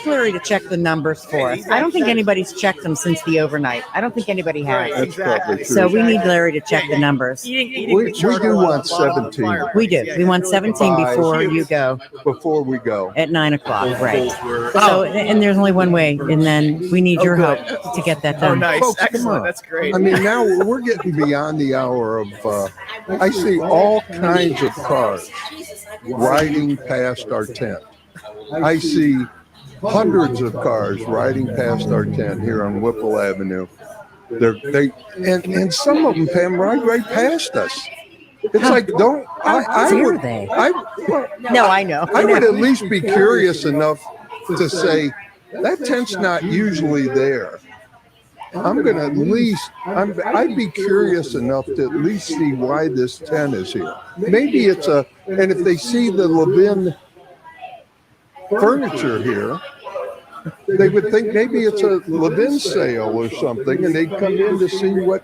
Larry to check the numbers for us. I don't think anybody's checked them since the overnight. I don't think anybody has. That's probably true. So we need Larry to check the numbers. We do want 17. We do. We want 17 before you go. Before we go. At 9 o'clock, right. So, and there's only one way, and then we need your help to get that done. Oh, nice. Folks, come Excellent. on. That's great. I mean, now we're getting beyond the hour of, I see all kinds of cars riding past our tent. I see hundreds of cars riding past our tent here on Whipple Avenue. And some of them, Pam, ride right past us. It's like, no, I know. I would at least be curious enough to say, that tent's not usually there. I'm going to at least, I'd be curious enough to at least see why this tent is here. Maybe it's and if they see the Levin furniture here, they would think maybe it's a Levin sale or something, and they'd come in to see what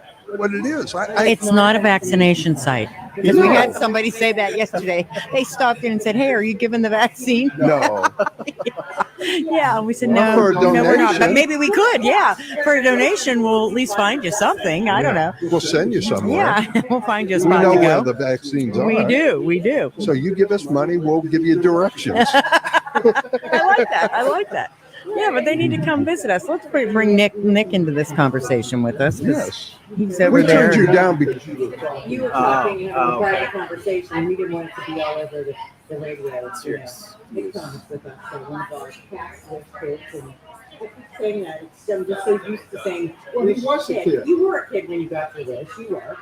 it is. It's not a vaccination site. Because we had somebody say that yesterday. They stopped in and said, "Hey, are you giving the vaccine?" No. Yeah, we said no, for a we're not. But donation. maybe we could. Yeah, for a donation, we'll at least find you something. I don't know. We'll send you somewhere. Yeah, we'll find you a We spot know to where go. the vaccines are. We do. So you give us money, we'll give you directions. I like that. Yeah, but they need to come visit us. Let's bring Nick into this conversation with us. Yes. He's over We there. turned you down because You were talking in a private conversation, and we didn't want it to be all over the radio. Serious. Nick comes with us, so one of our cats with kids, and I keep saying that. I'm just so used to saying, Well, he was a kid. You were a kid when you got to this. You were.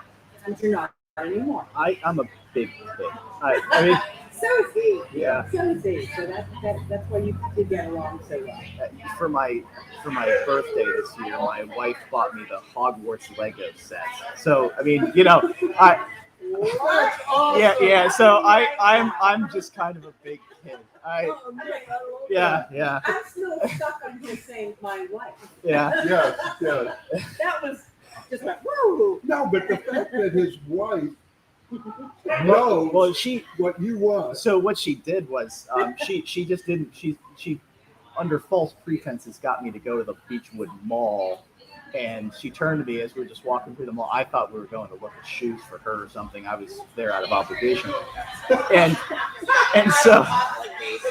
And you're not anymore. I'm a big kid. I mean, So is he. yeah. So is he. So that's why you did get along so well. For my birthday this year, my wife bought me the Hogwarts Lego set. So I mean, you know, yeah. So I'm just kind of a big kid. Yeah. I'm still stuck on him saying my wife. Yeah. yeah. That was just like, whoa. No, but the fact that his wife knows Well, what you want. So what she did was, she just didn't. She under false pretenses got me to go to the Beechwood Mall, and she turned to me as we were just walking through the mall. I thought we were going to look at shoes for her or something. I was there out of obligation, and so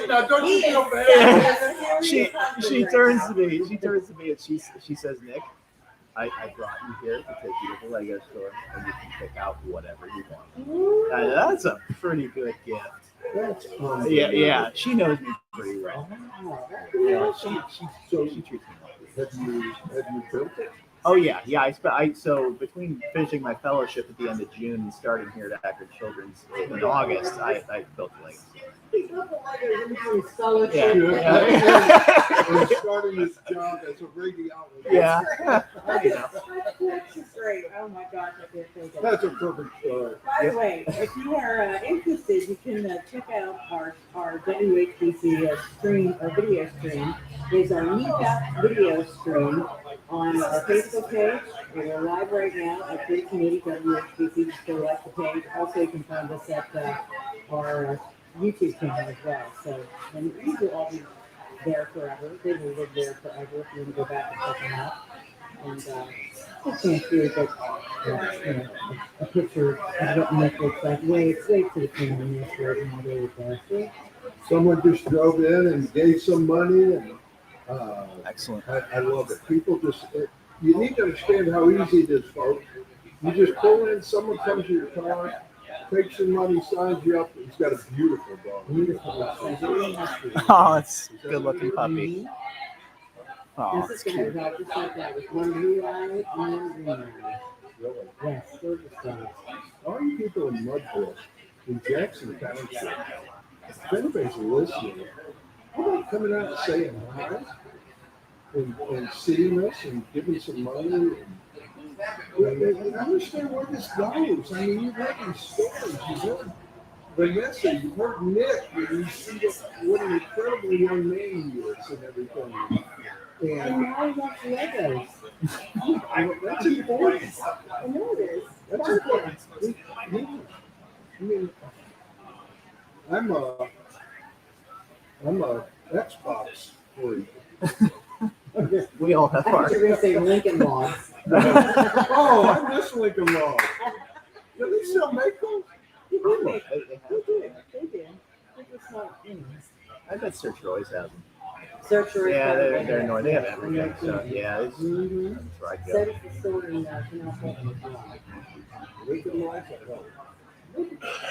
Now, don't you feel bad? she turns to me. And she says, "Nick, I brought you here to take you to the Lego store, and you can pick out whatever you want." That's a pretty good gift. That's awesome. Yeah. She knows me pretty well. Yeah, she treats me well. Have you built it? Oh yeah. So between finishing my fellowship at the end of June and starting here at Akron Children's in August, I built the Lego store. Yeah. And starting his job as a radiologist. Yeah. That's great. Oh my gosh, I can't think of it. That's a perfect story. By the way, if you are interested, you can check out our WHBC stream or video stream. There's our meetup video stream on our Facebook page. We're live right now at 1380 WHBC. Just go like the page. Also, you can find us at our YouTube channel as well. So, and these will all be there forever. They will live there forever if you want to go back and check them out. And I can't do it, a picture of what Nick looks like. Way to the camera in this right now. There you go. See? Someone just drove in and gave some money, and Excellent. I love it. People just, you need to understand how easy it is, folks. You just pull in, someone comes to your car, takes some money, signs you up. He's got a beautiful dog. Oh, it's a good-looking puppy. Oh, This it's is going cute. to have just like that with one blue eye and one green eye. Really. Yes, gorgeous dogs. All you people in Mudville, in Jackson Township, if anybody's listening, how about coming out and saying hi and seeing us and giving some money? And understand where this goes. I mean, you've heard these stories. You've heard Vanessa, you've heard Nick, and you see what an incredibly young man he is and everything. And And now we got Legos. that's important. I know it is. That's important. Yeah. I mean, I'm a Xbox freak. We all have I thought our. you were going to say Lincoln Logs. Oh, I miss Lincoln Log. Do they still make those? They do make They They have. did. They did. It was not, I bet Search always has them. Search for Yeah, they're annoying. They have everything. So Mm-hmm. yeah, it's, Mm-hmm. that's where I go. Set it for store in Canal Fulton as well. Lincoln Logs at home.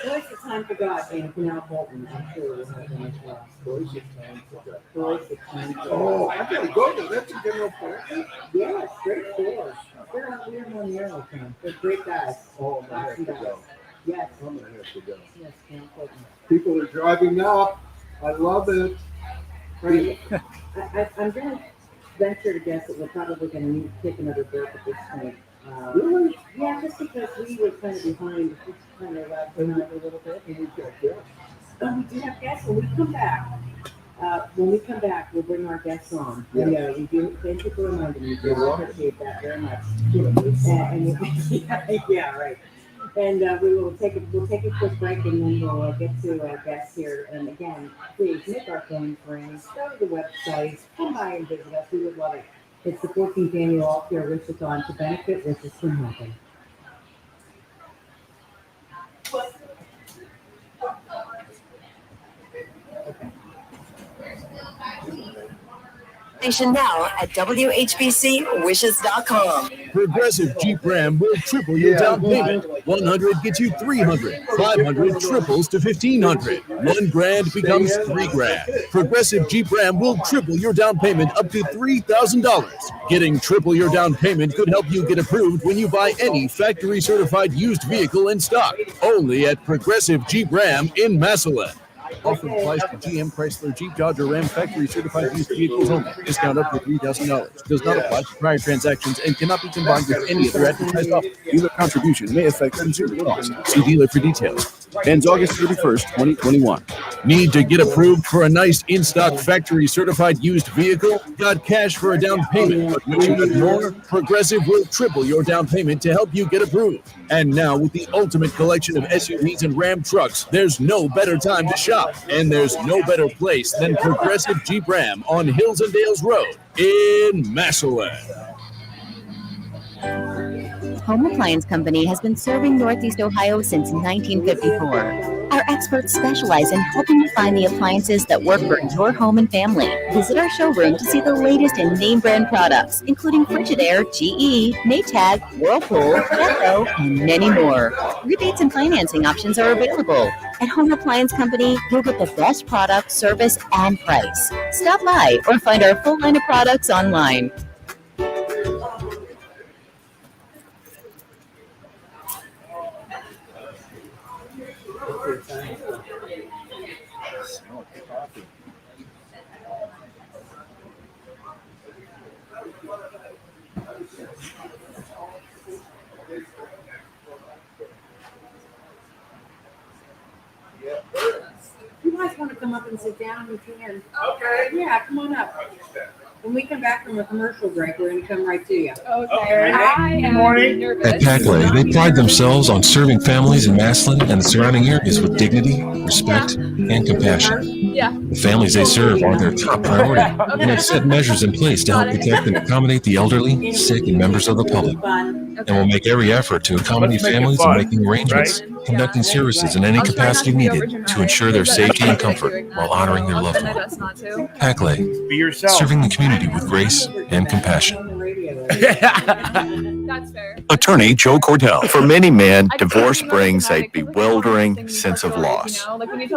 Twice the time for God in Canal Fulton, I'm sure we'll have them as well. Twice the time for that. Twice the time for Oh, I gotta go there. That's a good old place. Yes, great stores. We're on the early time. They're great guys. Oh, I'm gonna have to go. Yes. I'm gonna have to go. Yes, Canal Fulton. People are driving up. I love it. Right. I'm going to venture to guess that we're probably going to need to take another break at this point. Really? Yeah, just because we were kind of behind, just kind of left behind a little bit. And we've got guests. We do have guests when we come back. We'll bring our guests on. Yeah. Yeah, we do. Thank you for reminding me. You're I welcome. appreciate that very much. Yeah. Yeah, right. And we'll take a quick break, and then we'll get to our guests here. And again, please make our phones ring. Go to the website. Come by and visit us. We would love it. It's the 14th annual Aultcare Wish-A-Thon to benefit Wish-A from helping. Station now at WHBCwishes.com. Progressive Jeep Ram will triple your down payment. 100 gets you 300. 500 triples to 1,500. $1,000 becomes $3,000. Progressive Jeep Ram will triple your down payment up to $3,000. Getting triple your down payment could help you get approved when you buy any factory certified used vehicle in stock. Only at Progressive Jeep Ram in Massillon. Offer applies to GM, Chrysler, Jeep, Dodge, or Ram factory certified used vehicles only. Discount up to $3,000. Does not apply to prior transactions and cannot be combined with any other advertised offer. Dealer contribution may affect consumer costs. See dealer for details. Ends August 31st, 2021. Need to get approved for a nice in-stock factory certified used vehicle? Got cash for a down payment, but wish you had more? Progressive will triple your down payment to help you get approved. And now with the ultimate collection of SUVs and Ram trucks, there's no better time to shop. And there's no better place than Progressive Jeep Ram on Hills and Dales Road in Massillon. Home Appliance Company has been serving Northeast Ohio since 1954. Our experts specialize in helping you find the appliances that work for your home and family. Visit our showroom to see the latest in name brand products, including Frigidaire, GE, Maytag, Whirlpool, Echo, and many more. Rebates and financing options are available. At Home Appliance Company, you'll get the best product, service, and price. Stop by or find our full line of products online. You guys want to come up and sit down? You can. Okay. Yeah, come on up. When we come back from a commercial break, we're going to come right to you. Okay. I am nervous. At Packley, they pride themselves on serving families in Massillon and the surrounding areas with dignity, respect, and compassion. Yeah. The families they serve are their top priority, and have set measures in place to help protect and accommodate the elderly, sick, and members of the public. And will make every effort to accommodate families in making arrangements, conducting services in any capacity needed to ensure their safety and comfort while honoring their loved one. Packley, Be yourself. serving the community with grace and compassion. That's fair. Attorney Joe Cordell. For many men, divorce brings a bewildering sense of loss.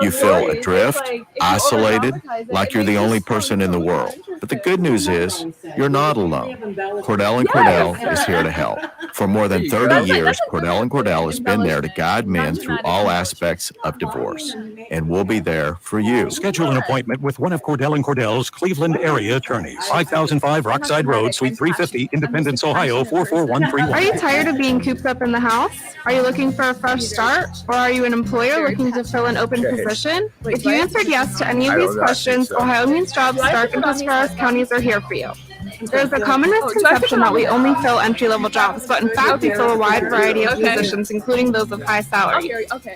You feel adrift, isolated, like you're the only person in the world. But the good news is, you're not alone. Cordell & Cordell is here to help. For more than 30 years, Cordell & Cordell has been there to guide men through all aspects of divorce. And we'll be there for you. Schedule an appointment with one of Cordell & Cordell's Cleveland area attorneys. 5005 Rockside Road, Suite 350, Independence, Ohio, 44131. Are you tired of being cooped up in the house? Are you looking for a fresh start? Or are you an employer looking to fill an open position? If you answered yes to any of these questions, Ohio Means Jobs, Stark, and Tuscarawas counties are here for you. There's a common misconception that we only fill entry-level jobs, but in fact, we fill a wide variety of positions, including those of high salary.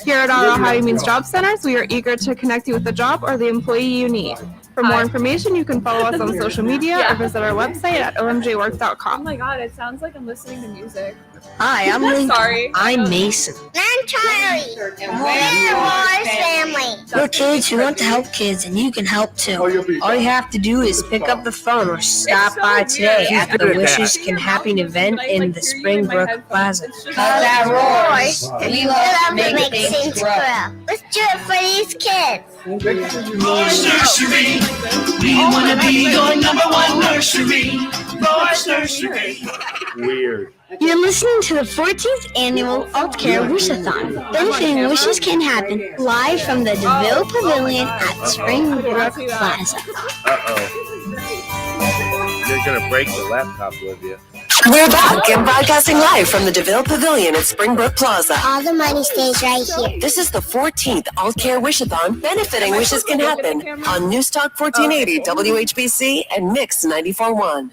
Here at our Ohio Means Job Centers, we are eager to connect you with the job or the employee you need. For more information, you can follow us on social media or visit our website at omjwork.com. Oh my god, it sounds like I'm listening to music. Hi, I'm Lincoln. Sorry. I'm Mason. I'm Charlie. And we're Moore's family. We're kids who want to help kids, and you can help too. All you have to do is pick up the phone or stop by today at the Wishes Can Happen event in the Springbrook Plaza. Boys, we love to make things grow. Let's do it for these kids. Boys Nursery. We want to be your number one nursery. Boys Nursery. Weird. You're listening to the 14th annual Aultcare Wish-A-Thon, benefiting Wishes Can Happen, live from the DeVille Pavilion at Springbrook Plaza. You're gonna break the laptop, Olivia. We're back and broadcasting live from the DeVille Pavilion at Springbrook Plaza. All the money stays right here. This is the 14th Aultcare Wish-A-Thon, benefiting Wishes Can Happen on News Talk 1480, WHBC, and Mix 94.1.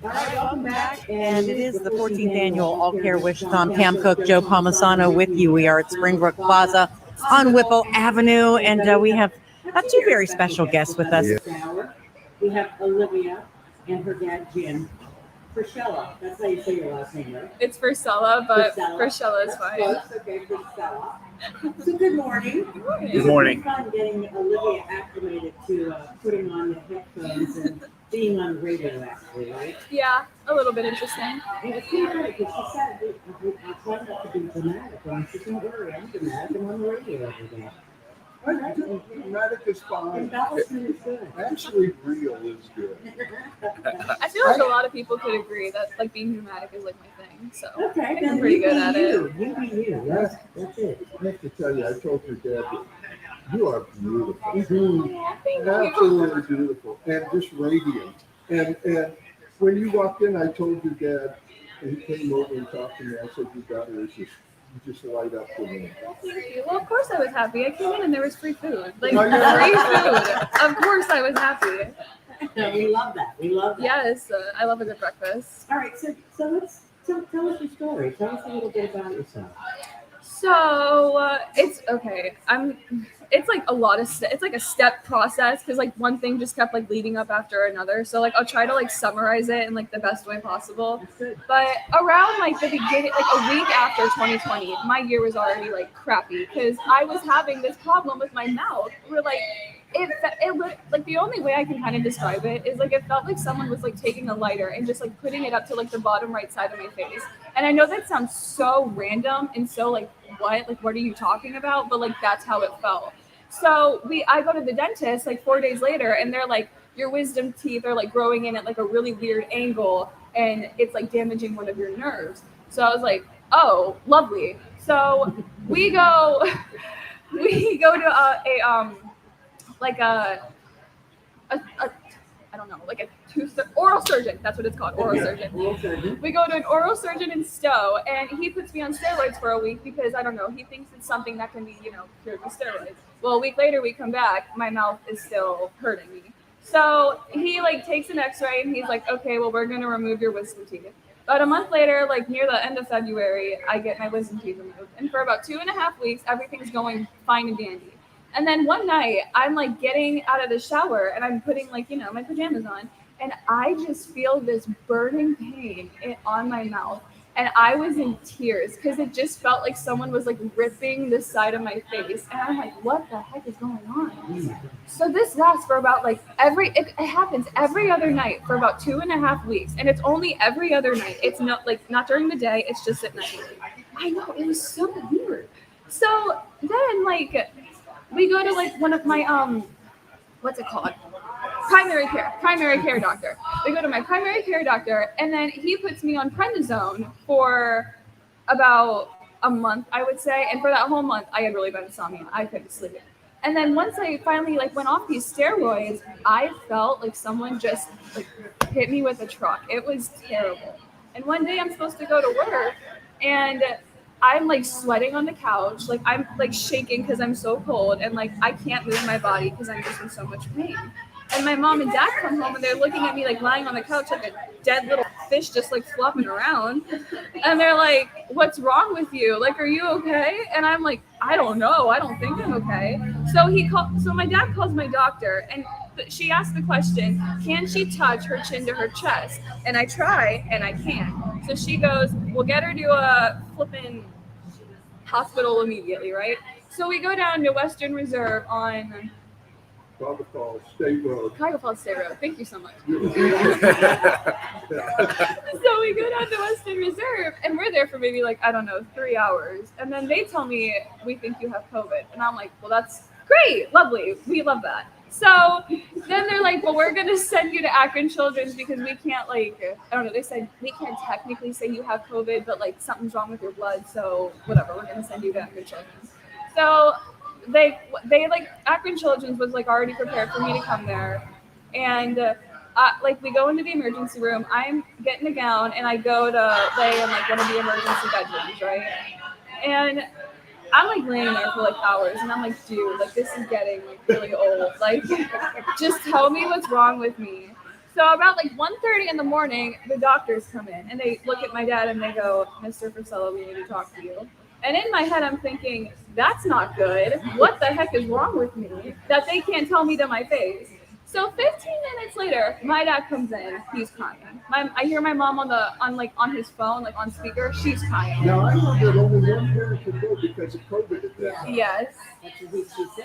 All right, welcome back. And it is the 14th annual Aultcare Wish-A-Thon. Pam Cook, Joe Palmisano with you. We are at Springbrook Plaza on Whipple Avenue, and we have two very special guests with us. We have Olivia and her dad, Jim. Priscilla, that's how you say your last name, right? It's Priscilla, but Priscilla is fine. Close, okay, Priscilla. So good morning. Good morning. It's fun getting Olivia acclimated to putting on the headphones and being on the radio, actually, right? Yeah, a little bit interesting. And it's pretty good because she said, I tried not to be dramatic, and she said, don't worry, I'm dramatic, I'm on the radio every day. Dramatic is fine. Embellishment is good. Actually, real is good. I feel like a lot of people could agree that like being dramatic is like my thing. So Okay, I think then I'm pretty you good be at you. it. You be you. That's it. I have to tell you, I told your dad that you are beautiful. Thank you. Absolutely beautiful. And just radiant. And when you walked in, I told your dad, and he came over and talked to me. I said, your daughter is just light up for me. Well, of course I was happy. I came in and there was free food. Like Oh, yeah. free food. Of course I was happy. We love that. We love that. Yes, I love a good breakfast. All right, so let's tell us your story. Tell us a little bit about yourself. So it's okay. It's like a lot of it's like a step process because like one thing just kept like leading up after another. So like I'll try to like summarize it in like the best way possible. But around like the beginning, like a week after 2020, my year was already like crappy because I was having this problem with my mouth. Where like it like the only way I can kind of describe it is like it felt like someone was like taking a lighter and just like putting it up to like the bottom right side of my face. And I know that sounds so random and so like what are you talking about? But like that's how it felt. So I go to the dentist like 4 days later and they're like, your wisdom teeth are like growing in at like a really weird angle and it's like damaging one of your nerves. So I was like, oh, lovely. So we go to I don't know, like a oral surgeon. That's what it's called, oral surgeon. We go to an oral surgeon in Stowe, and he puts me on steroids for a week because, I don't know, he thinks it's something that can be, cured with steroids. Well, a week later, we come back, my mouth is still hurting me. So he, takes an x-ray, and he's like, okay, well, we're going to remove your wisdom teeth. About a month later, near the end of February, I get my wisdom teeth removed. And for about 2.5 weeks, everything's going fine and dandy. And then one night, I'm getting out of the shower and I'm putting my pajamas on, and I just feel this burning pain on my mouth. And I was in tears because it just felt like someone was ripping the side of my face. And I'm like, what the heck is going on? So this lasts for about it happens every other night for about 2.5 weeks. And it's only every other night. It's not during the day. It's just at night. I know, it was so weird. So then we go to one of my what's it called? Primary care doctor. We go to my primary care doctor, and then he puts me on prednisone for about a month, I would say. And for that whole month, I had really bad insomnia. I couldn't sleep. And then once I finally went off these steroids, I felt like someone just hit me with a truck. It was terrible. And one day I'm supposed to go to work, and I'm sweating on the couch, I'm shaking because I'm so cold, and I can't move my body because I'm just in so much pain. And my mom and dad come home and they're looking at me lying on the couch like a dead little fish just flopping around. And they're like, what's wrong with you? Are you okay? And I'm like, I don't know. I don't think I'm okay. So my dad calls my doctor, and she asked the question, can she touch her chin to her chest? And I try, and I can't. So she goes, we'll get her to a flippin' hospital immediately, right? So we go down to Western Reserve on Cuyahoga Falls State Road. Cuyahoga Falls State Road. Thank you so much. So we go down to Western Reserve, and we're there for maybe 3 hours. And then they tell me, we think you have COVID. And I'm like, well, that's great. Lovely. We love that. So then they're like, well, we're going to send you to Akron Children's because we can't they said we can't technically say you have COVID, but something's wrong with your blood. So whatever, we're going to send you to Akron Children's. So they Akron Children's was already prepared for me to come there. And we go into the emergency room, I'm getting a gown, and I go to lay in one of the emergency bedrooms, right? And I'm laying there for hours, and I'm dude, this is getting really old. Just tell me what's wrong with me. So about 1:30 in the morning, the doctors come in, and they look at my dad and they go, Mr. Frisella, we need to talk to you. And in my head, I'm thinking, that's not good. What the heck is wrong with me that they can't tell me to my face? So 15 minutes later, my dad comes in. He's crying. I hear my mom on his phone, on speaker. She's crying. Now I know that only one parent could go because of COVID at that time. Yes.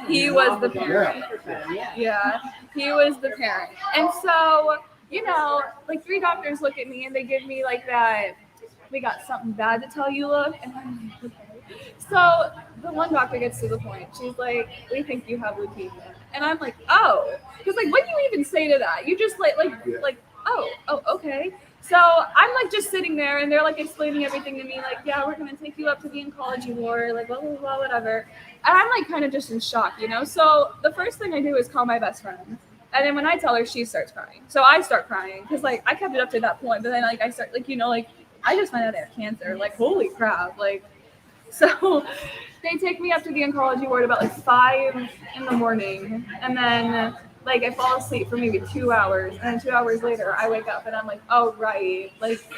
He was the parent. Yeah, he was the parent. And so, 3 doctors look at me and they give me that, we got something bad to tell you look. And I'm like, okay. So the one doctor gets to the point. She's like, we think you have leukemia. And I'm like, oh. Because what do you even say to that? You just oh, okay. So I'm just sitting there, and they're explaining everything to me, yeah, we're gonna take you up to the oncology ward, blah blah blah, whatever. And I'm kind of just in shock, So the first thing I do is call my best friend, and then when I tell her, she starts crying. So I start crying because I kept it up to that point, but then I start I just found out I have cancer. Holy crap! So they take me up to the oncology ward about 5 in the morning, and then I fall asleep for maybe 2 hours, and then 2 hours later I wake up and I'm like, oh right,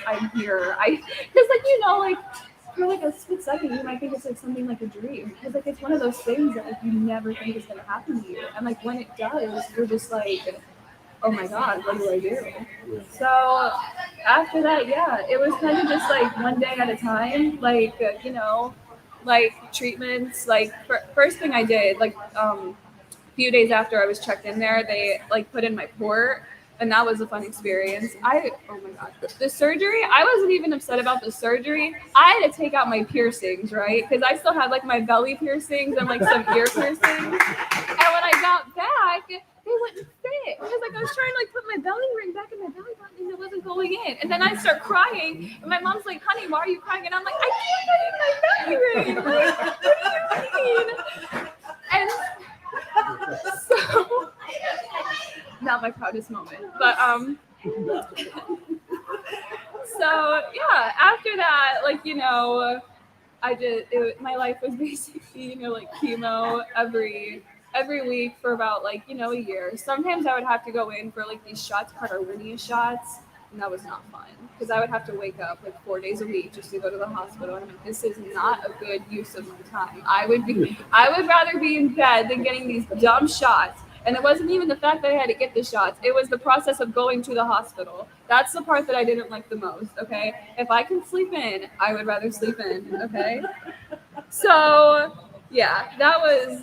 I'm here. Because for a split second you might think it's something like a dream, because it's one of those things that you never think is gonna happen to you, and when it does, you're just oh my God, what do I do? So after that, yeah, it was kind of just one day at a time, treatments. First thing I did, a few days after I was checked in there, they put in my port, and that was a fun experience. Oh my God, the surgery, I wasn't even upset about the surgery. I had to take out my piercings, right? Because I still had my belly piercings and some ear piercings. And when I got back, they wouldn't fit, because I was trying to put my belly ring back in my belly button, and it wasn't going in. And then I start crying, and my mom's like, honey, why are you crying? And I'm like, I can't get in my belly ring. What do you mean? And so, not my proudest moment, but so yeah, after that, my life was basically, chemo every week for about a year. Sometimes I would have to go in for these shots, Cartolinia shots, and that was not fun, because I would have to wake up 4 days a week just to go to the hospital. And I'm like, this is not a good use of my time. I would rather be in bed than getting these dumb shots. And it wasn't even the fact that I had to get the shots. It was the process of going to the hospital. That's the part that I didn't like the most, okay? If I can sleep in, I would rather sleep in, okay? So, yeah, that was...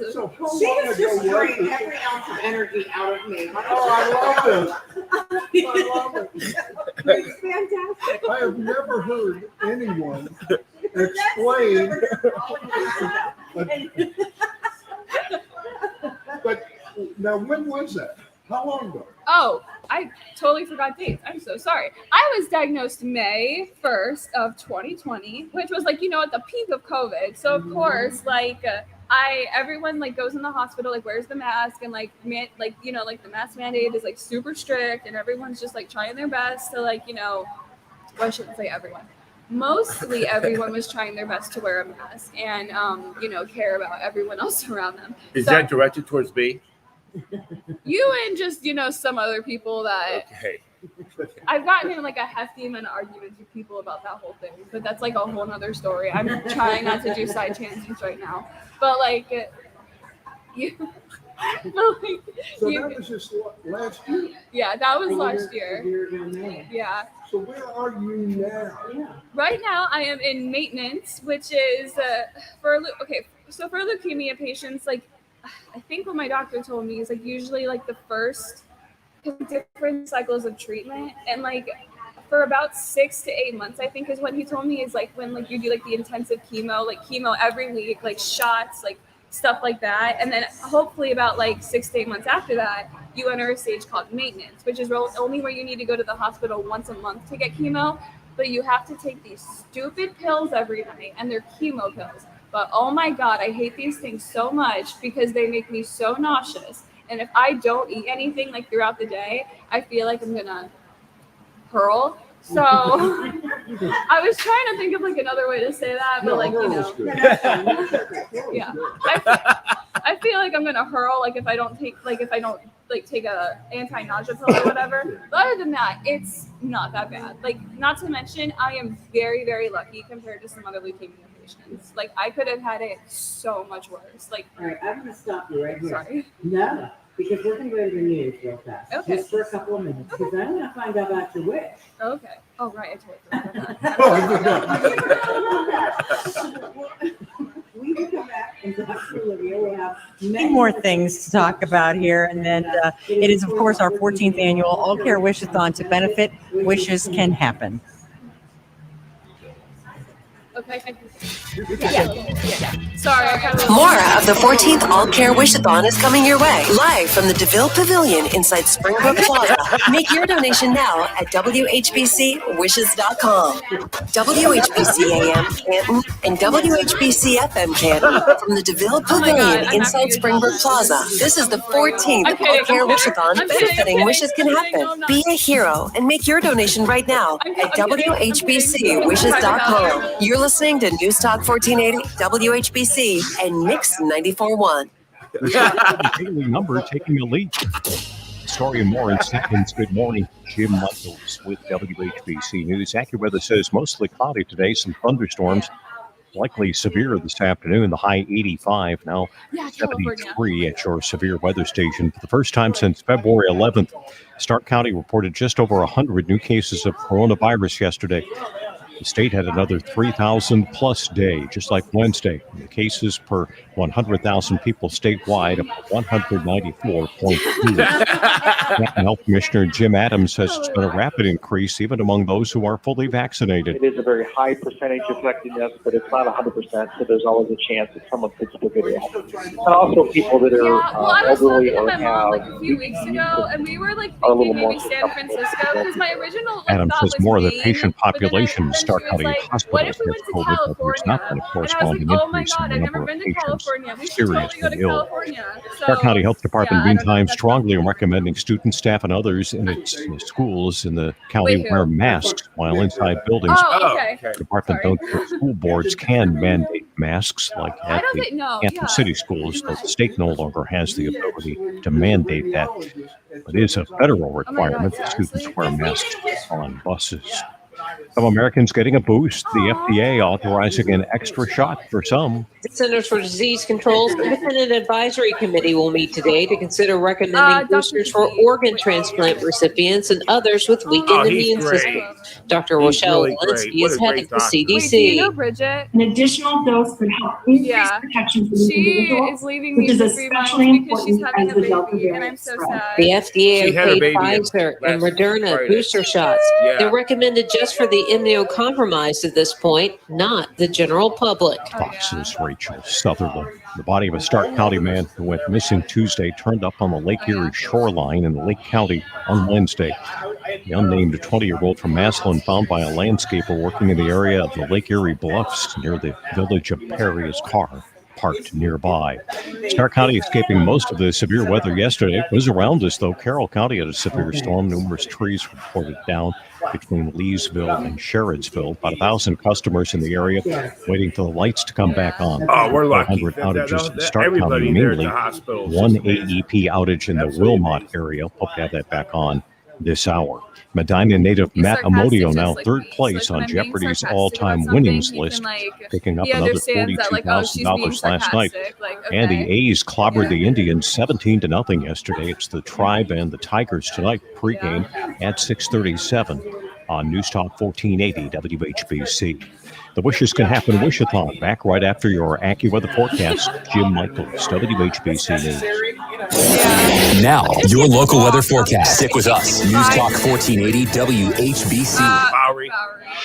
She has just drained every ounce of energy out of me. Oh, I love this. I love it. It's fantastic. I have never heard anyone explain... But now, when was that? How long ago? Oh, I totally forgot dates. I'm so sorry. I was diagnosed May 1st of 2020, which was at the peak of COVID. So of course, everyone goes in the hospital, wears the mask, and the mask mandate is super strict, and everyone's just trying their best to well, I shouldn't say everyone. Mostly everyone was trying their best to wear a mask and care about everyone else around them. Is that directed towards me? You and just, some other people that Okay. I've gotten in like a hefty amount of arguments with people about that whole thing, but that's like a whole nother story. I'm trying not to do side tangents right now, but like you. So that was just last year. Yeah, that was last year. Yeah. So where are you now? Right now, I am in maintenance, which is for leukemia patients. Like, I think what my doctor told me is like usually like the first different cycles of treatment, and like for about 6 to 8 months, I think is what he told me, is like when like you do like the intensive chemo every week, like shots, like stuff like that, and then hopefully about like 6 to 8 months after that, you enter a stage called maintenance, which is only where you need to go to the hospital once a month to get chemo, but you have to take these stupid pills every night, and they're chemo pills. But oh my God, I hate these things so much because they make me so nauseous. And if I don't eat anything like throughout the day, I feel like I'm gonna hurl. So I was trying to think of like another way to say that, but yeah, I feel like I'm gonna hurl like if I don't take a anti-nausea pill or whatever. But other than that, it's not that bad. Like, not to mention, I am very, very lucky compared to some other leukemia patients. Like, I could have had it so much worse. Like, all right, I'm gonna stop you right here. Sorry. No, because we're gonna go to the news real fast. Okay. Just for a couple of minutes, because I'm gonna find out about your wish. Okay. Oh, right. I totally forgot that. We will come back and talk to Olivia. We'll have Many more things to talk about here. And then it is, of course, our 14th annual Aultcare Wish-A-Thon to benefit Wishes Can Happen. Okay. Sorry. More of the 14th Aultcare Wish-A-Thon is coming your way, live from the DeVille Pavilion inside Springbrook Plaza. Make your donation now at WHBCwishes.com. WHBC AM Canton and WHBC FM Canton from the DeVille Pavilion inside Springbrook Plaza. This is the 14th Aultcare Wish-A-Thon benefiting Wishes Can Happen. Be a hero and make your donation right now at WHBCwishes.com. You're listening to News Talk 1480, WHBC, and Mix 94.1. The daily number taking a lead. Story and more in seconds. Good morning. Jim Michaels with WHBC News. AccuWeather says mostly cloudy today. Some thunderstorms, likely severe this afternoon. The high 85, now 73 at your severe weather station. For the first time since February 11th, Stark County reported just over 100 new cases of coronavirus yesterday. The state had another 3,000 plus day, just like Wednesday. The cases per 100,000 people statewide of 194.2. Health Commissioner Jim Adams says it's been a rapid increase even among those who are fully vaccinated. It is a very high percentage effectiveness, but it's not 100%, so there's always a chance that someone could still get it. And also people that are elderly or have like a few weeks ago, and we were like thinking maybe San Francisco, because my original Adams says more of the patient population in Stark County what hospitals if we has went to COVID, but there's not been a corresponding oh my increase God, in the I've number never of been to patients California. We should totally go seriously to ill. California. Stark County Health Department, meantime, strongly recommending students, staff, and others in its schools in the county wear masks while inside buildings. The department notes that school boards can mandate masks, like at the Canton City schools. The state no longer has the ability to mandate that. But it is a federal requirement that students wear masks on buses. Some Americans getting a boost. The FDA authorizing an extra shot for some. The Centers for Disease Control's Independent Advisory Committee will meet today to consider recommending boosters for organ transplant recipients and others with weakened immune systems. Dr. Rochelle Walensky is head of the CDC. Wait, do you know Bridget? An additional dose could help increase protection for these individuals, which is especially important as the Delta variant spreads. The FDA okayed Pfizer and Moderna booster shots. They're recommended just for the immunocompromised at this point, not the general public. Fox's Rachel Sutherland. The body of a Stark County man who went missing Tuesday turned up on the Lake Erie shoreline in Lake County on Wednesday. The unnamed 20-year-old from Massillon, found by a landscaper working in the area of the Lake Erie Bluffs near the village of Perry, his car parked nearby. Stark County escaping most of the severe weather yesterday. Was around us, though. Carroll County had a severe storm. Numerous trees reported down between Leesville and Sherrodsville. About 1,000 customers in the area waiting for the lights to come back on. Oh, we're lucky. 400 outages in Stark Everybody County, there at mainly the hospital. one AEP outage in the Wilmot area. Hope to have that back on this hour. Medina native Matt Amodio now third place on Jeopardy's all-time winnings list, picking up another $42,000 last night. And the A's clobbered the Indians 17-0 yesterday. It's the Tribe and the Tigers tonight, pregame at 6:37 on News Talk 1480 WHBC. The Wishes Can Happen Wish-A-Thon back right after your AccuWeather forecast. Jim Michaels, WHBC News. Now, your local weather forecast. Stick with us. News Talk 1480 WHBC.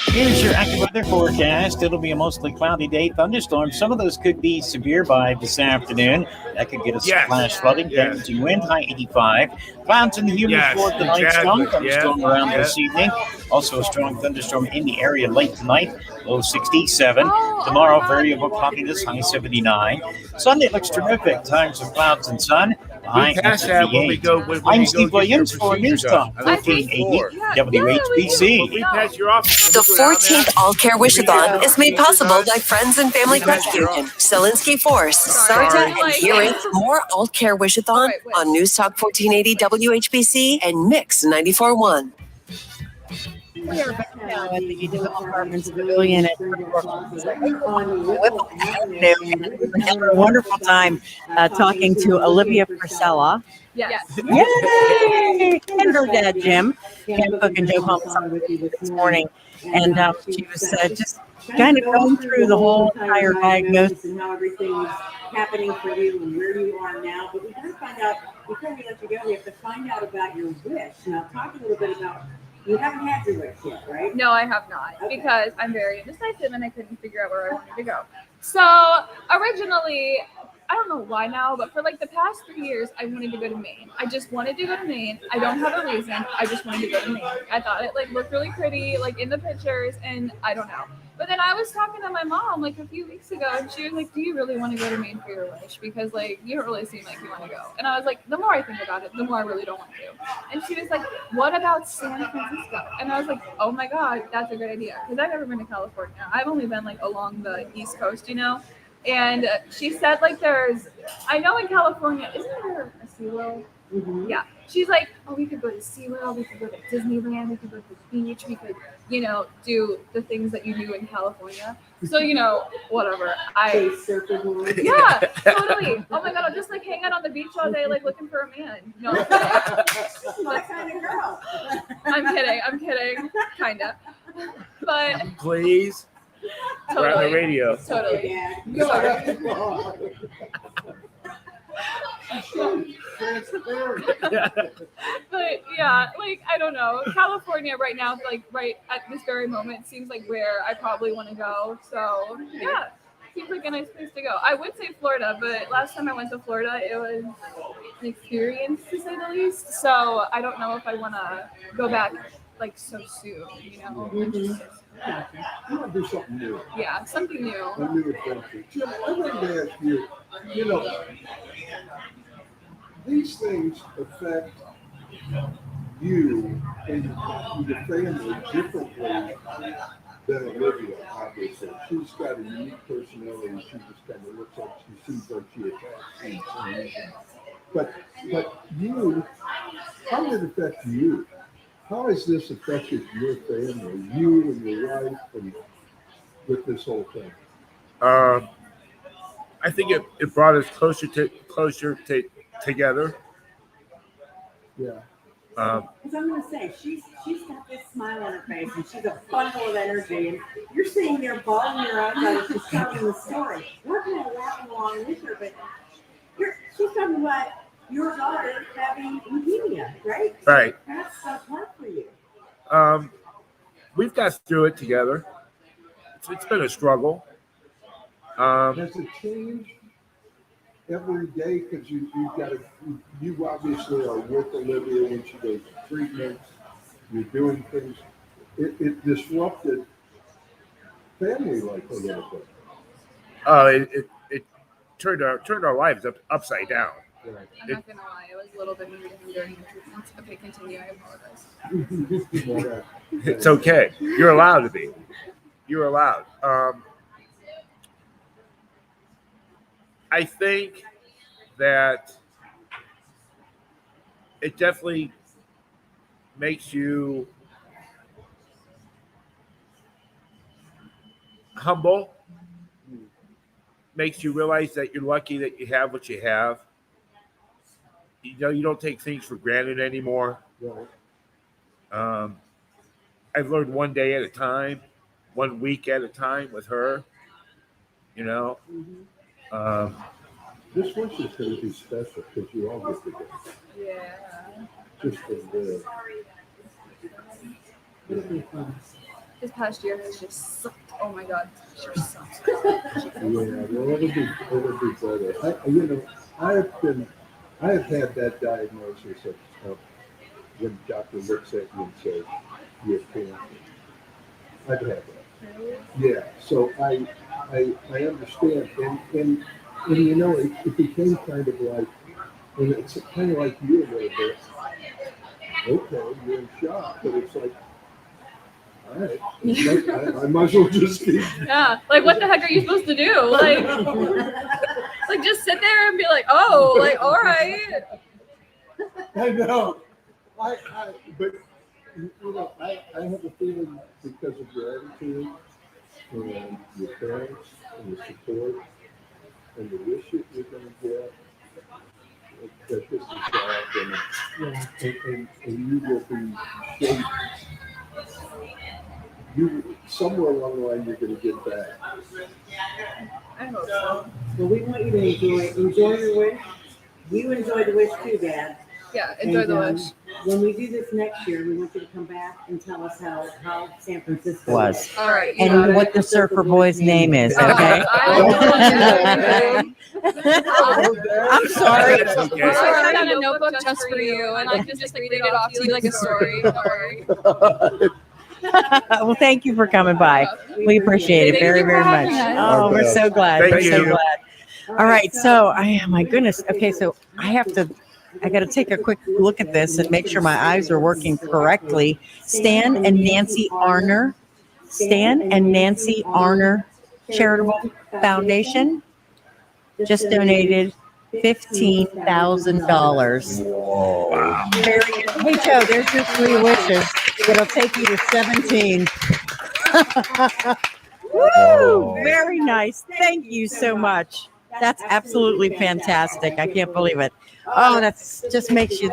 Here's your AccuWeather forecast. It'll be a mostly cloudy day. Thunderstorms. Some of those could be severe by this afternoon. That could get us flash flooding. Damaging wind, high 85. Clouds in the humid toward the night. Strong thunderstorm around this evening. Also a strong thunderstorm in the area late tonight. Low 67. Tomorrow, variable cloudiness, high 79. Sunday looks terrific. Times of clouds and sun. High 58. I'm Steve Williams for News Talk 1480 WHBC. The 14th Aultcare Wish-A-Thon is made possible by Friends and Family Credit Union, Selinsky Force, Sarta, and Hearing. More Aultcare Wish-A-Thon on News Talk 1480 WHBC and Mix 94.1. We are back now at the Develop Apartments Pavilion at Whipple Avenue. We're having a wonderful time talking to Olivia Priscilla. Yes. Yay! And her dad, Jim. Cam Cook and Joe Palmer with you this morning. And she was just kind of going through the whole entire diagnosis. And how everything's happening for you and where you are now. But we got to find out, before we let you go, we have to find out about your wish. Now, talk a little bit about, you haven't had your wish yet, right? No, I have not, because I'm very indecisive and I couldn't figure out where I wanted to go. So originally, I don't know why now, but for like the past 3 years, I wanted to go to Maine. I just wanted to go to Maine. I don't have a reason. I just wanted to go to Maine. I thought it like looked really pretty, like in the pictures, and I don't know. But then I was talking to my mom like a few weeks ago, and she was like, "Do you really want to go to Maine for your wish? Because like you don't really seem like you want to go." And I was like, "The more I think about it, the more I really don't want to." And she was like, "What about San Francisco?" And I was like, "Oh my God, that's a good idea." Because I've never been to California. I've only been like along the East Coast, you know. And she said like I know in California, isn't there a SeaWorld? Mm-hmm. Yeah. She's like, "Oh, we could go to SeaWorld, we could go to Disneyland, we could go to the beach, we could, do the things that you do in California." So, whatever. Yeah, totally. Oh my God, I'll just like hang out on the beach all day, like looking for a man. No, I'm kidding. What kind of girl? I'm kidding. Kinda. But please. Totally. We're on the radio. Totally. But yeah, like I don't know. California right now, like right at this very moment, seems like where I probably want to go. So yeah, seems like a nice place to go. I would say Florida, but last time I went to Florida, it was an experience to say the least. So I don't know if I want to go back like so soon. Mm-hmm. You want to do something new. Yeah, something new. A new adventure. Jim, I wanted to ask you, these things affect you and your family differently than Olivia, obviously. She's got a unique personality. She just kind of looks like she seems like she attacks. But you, how did it affect you? How has this affected your family, you and your wife, and with this whole thing? I think it brought us closer together. Yeah. Because I'm going to say, she's got this smile on her face, and she's a bundle of energy, and you're sitting there bawling your eyes out as she's telling the story. We're kind of laughing along with her, but she's talking about your daughter having leukemia, right? Right. That's hard for you. We've got through it together. It's been a struggle. Does it change every day? Because you obviously are with Olivia when she goes to treatments. You're doing things. It disrupted family life a little bit. turned our lives upside down. I'm not gonna lie, I was a little bit rude to him during the treatment. Okay, continue. I apologize. It's okay. You're allowed to be. You're allowed. I think that it definitely makes you humble, makes you realize that you're lucky that you have what you have. You know, you don't take things for granted anymore. I've learned one day at a time, 1 week at a time with her, you know. This wish is going to be special because you all get together. Yeah. Just for the. This past year has just sucked. Oh my God, it sure sucks. Yeah, well, it'll be better. I have had that diagnosis of when the doctor looks at you and says you have cancer. I've had that. Yeah, so I understand, and you know, it became kind of like, and it's kind of like you a little bit. Okay, you're in shock, but it's like, all right, I might as well just keep. Yeah, like what the heck are you supposed to do? Like just sit there and be like, oh, like all right. I know, but you know, I have a feeling because of your attitude and your parents and the support and the wish that you're going to get, that this is God, and you will be shaped. You somewhere along the line you're going to get back. I hope so. Well, we want you to enjoy your wish. You enjoy the wish too, Dad. Yeah, enjoy the wish. When we do this next year, we want you to come back and tell us how San Francisco Was. All right. And what the surfer boy's name is, okay? I'm sorry. Okay. I had a notebook just for you, and I just read it off to you like a story. Don't worry. Well, thank you for coming by. We appreciate it very, very much. Oh, we're so glad. Thank We're so you. glad. All right. So, my goodness. Okay. So I got to take a quick look at this and make sure my eyes are working correctly. Stan and Nancy Arner Charitable Foundation just donated $15,000. Wow. Very good. Hey, Joe, there's your 3 wishes. It'll take you to 17. Woo! Very nice. Thank you so much. That's absolutely fantastic. I can't believe it. Oh, that just makes you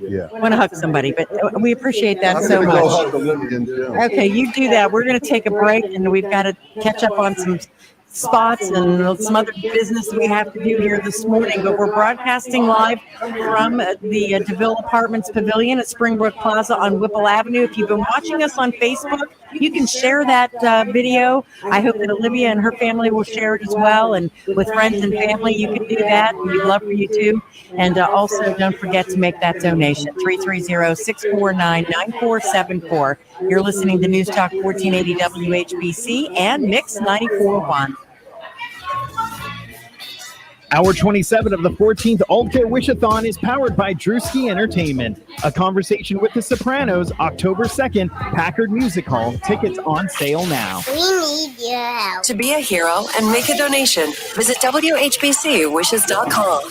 Yeah. want to hug somebody, but we appreciate that so I'm gonna go hug much. Olivia and Jim. Okay, you do that. We're going to take a break, and we've got to catch up on some spots and some other business we have to do here this morning. But we're broadcasting live from the DeVille Apartments Pavilion at Springbrook Plaza on Whipple Avenue. If you've been watching us on Facebook, you can share that video. I hope that Olivia and her family will share it as well. And with friends and family, you can do that. We'd love for you to. And also, don't forget to make that donation, 330-649-9474. You're listening to News Talk 1480 WHBC and Mix 94.1. Hour 27 of the 14th Aultcare Wish-A-Thon is powered by Drewski Entertainment. A Conversation with the Sopranos, October 2nd, Packard Music Hall. Tickets on sale now. We need your help. To be a hero and make a donation, visit WHBCwishes.com.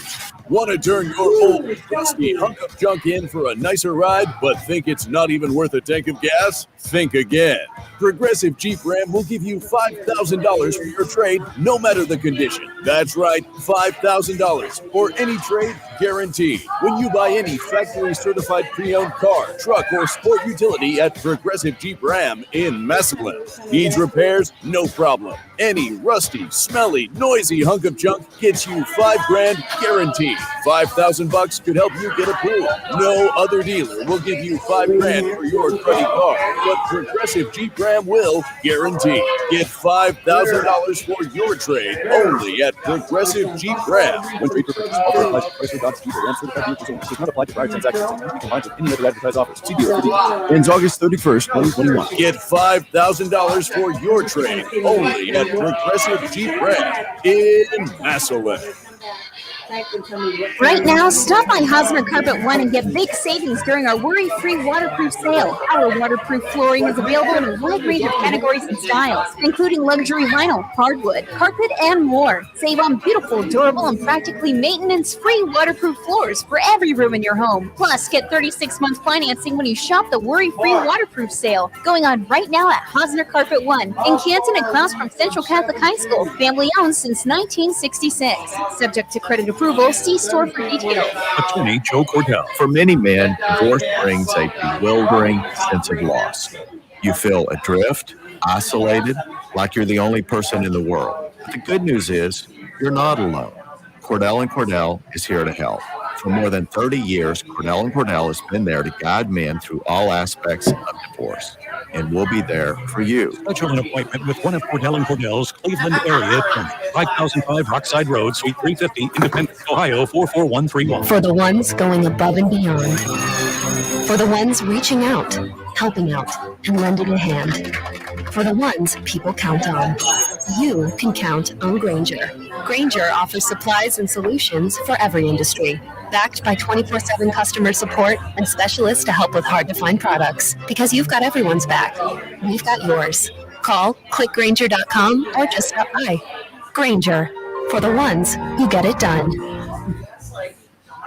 Want to turn your old rusty hunk of junk in for a nicer ride, but think it's not even worth a tank of gas? Think again. Progressive Jeep Ram will give you $5,000 for your trade, no matter the condition. That's right, $5,000 for any trade, guaranteed. When you buy any factory-certified pre-owned car, truck, or sport utility at Progressive Jeep Ram in Massillon. Needs repairs? No problem. Any rusty, smelly, noisy hunk of junk gets you $5,000 guaranteed. $5,000 could help you get approved. No other dealer will give you $5,000 for your cruddy car, but Progressive Jeep Ram will guarantee. Get $5,000 for your trade only at Progressive Jeep Ram. When trade purchases offered by Chrysler Dodge Dogs Fever and certified vehicles only. Does not apply to prior transactions and cannot be combined with any other advertised offers. See dealer for details. Ends August 31st, 2021. Get $5,000 for your trade only at Progressive Jeep Ram in Massillon. Right now, stop by Hosmer Carpet One and get big savings during our worry-free waterproof sale. Our waterproof flooring is available in a wide range of categories and styles, including luxury vinyl, hardwood, carpet, and more. Save on beautiful, durable, and practically maintenance-free waterproof floors for every room in your home. Plus, get 36-month financing when you shop the worry-free waterproof sale, going on right now at Hosmer Carpet One in Canton and across from Central Catholic High School, family-owned since 1966. Subject to credit approval. See store for details. Attorney Joe Cordell. For many men, divorce brings a bewildering sense of loss. You feel adrift, isolated, like you're the only person in the world. But the good news is, you're not alone. Cordell & Cordell is here to help. For more than 30 years, Cordell & Cordell has been there to guide men through all aspects of divorce. And we'll be there for you. Schedule an appointment with one of Cordell & Cordell's Cleveland area attorneys. 5005 Rockside Road, Suite 350, Independence, Ohio 44131. For the ones going above and beyond. For the ones reaching out, helping out, and lending a hand. For the ones people count on. You can count on Grainger. Grainger offers supplies and solutions for every industry. Backed by 24/7 customer support and specialists to help with hard-to-find products. Because you've got everyone's back. We've got yours. Call, click Grainger.com, or just stop by. Grainger, for the ones who get it done.